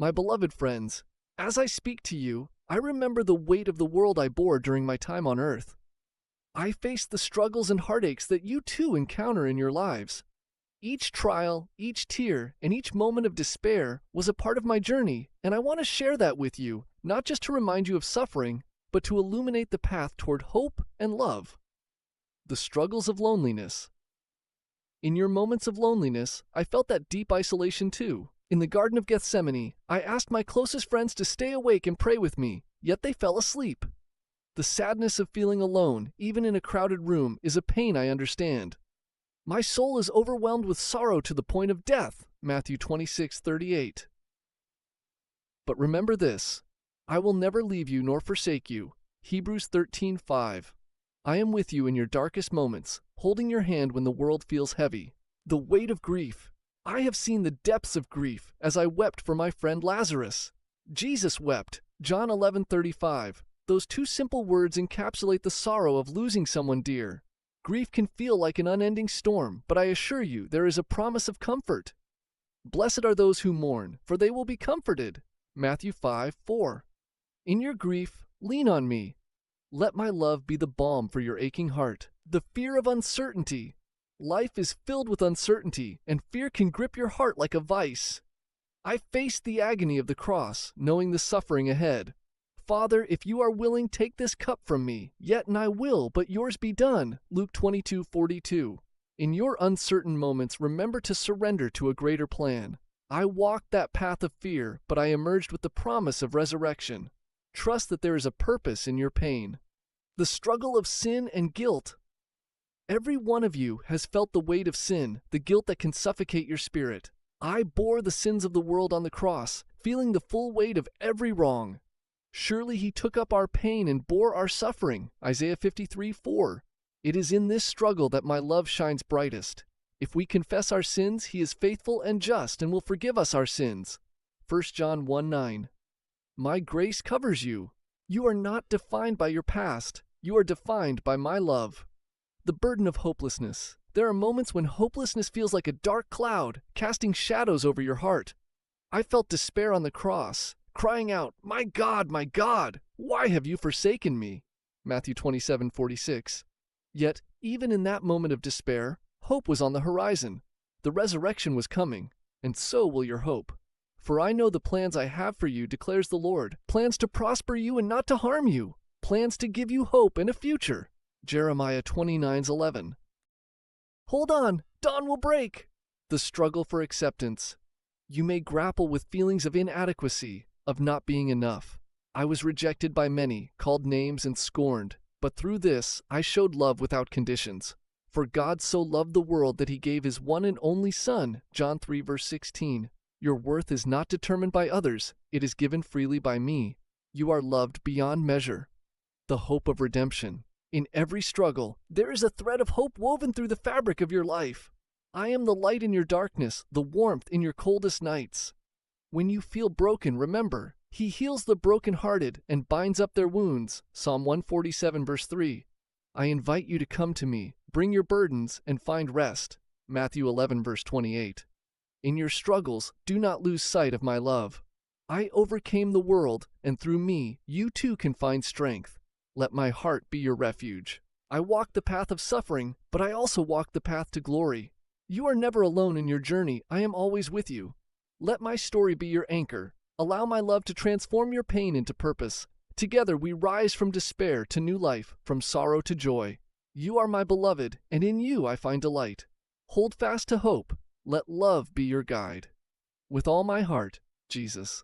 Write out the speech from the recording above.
My beloved friends, as I speak to you, I remember the weight of the world I bore during my time on earth. I faced the struggles and heartaches that you too encounter in your lives. Each trial, each tear, and each moment of despair was a part of my journey, and I want to share that with you, not just to remind you of suffering, but to illuminate the path toward hope and love. The struggles of loneliness. In your moments of loneliness, I felt that deep isolation too. In the Garden of Gethsemane, I asked my closest friends to stay awake and pray with me, yet they fell asleep. The sadness of feeling alone, even in a crowded room, is a pain I understand. My soul is overwhelmed with sorrow to the point of death, Matthew 26:38. But remember this, I will never leave you nor forsake you, Hebrews 13:5. I am with you in your darkest moments, holding your hand when the world feels heavy. The weight of grief. I have seen the depths of grief as I wept for my friend Lazarus. Jesus wept, John 11:35. Those two simple words encapsulate the sorrow of losing someone dear. Grief can feel like an unending storm, but I assure you there is a promise of comfort. Blessed are those who mourn, for they will be comforted. Matthew 5:4. In your grief, lean on me. Let my love be the balm for your aching heart. The fear of uncertainty. Life is filled with uncertainty, and fear can grip your heart like a vice. I faced the agony of the cross, knowing the suffering ahead. Father, if you are willing, take this cup from me, yet not I will, but yours be done. Luke 22:42. In your uncertain moments, remember to surrender to a greater plan. I walked that path of fear, but I emerged with the promise of resurrection. Trust that there is a purpose in your pain. The struggle of sin and guilt. Every one of you has felt the weight of sin, the guilt that can suffocate your spirit. I bore the sins of the world on the cross, feeling the full weight of every wrong. Surely he took up our pain and bore our suffering, Isaiah 53:4. It is in this struggle that my love shines brightest. If we confess our sins, he is faithful and just and will forgive us our sins. 1 John 1:9. My grace covers you. You are not defined by your past. You are defined by my love. The burden of hopelessness. There are moments when hopelessness feels like a dark cloud, casting shadows over your heart. I felt despair on the cross, crying out, my God, why have you forsaken me? Matthew 27:46. Yet, even in that moment of despair, hope was on the horizon. The resurrection was coming, and so will your hope. For I know the plans I have for you, declares the Lord, plans to prosper you and not to harm you, plans to give you hope and a future. Jeremiah 29:11. Hold on, dawn will break. The struggle for acceptance. You may grapple with feelings of inadequacy, of not being enough. I was rejected by many, called names and scorned, but through this I showed love without conditions. For God so loved the world that he gave his one and only Son, John 3:16. Your worth is not determined by others, it is given freely by me. You are loved beyond measure. The hope of redemption. In every struggle, there is a thread of hope woven through the fabric of your life. I am the light in your darkness, the warmth in your coldest nights. When you feel broken, remember, he heals the brokenhearted and binds up their wounds. Psalm 147:3. I invite you to come to me, bring your burdens, and find rest. Matthew 11:28. In your struggles, do not lose sight of my love. I overcame the world, and through me, you too can find strength. Let my heart be your refuge. I walk the path of suffering, but I also walk the path to glory. You are never alone in your journey. I am always with you. Let my story be your anchor. Allow my love to transform your pain into purpose. Together we rise from despair to new life, from sorrow to joy. You are my beloved, and in you I find delight. Hold fast to hope. Let love be your guide. With all my heart, Jesus.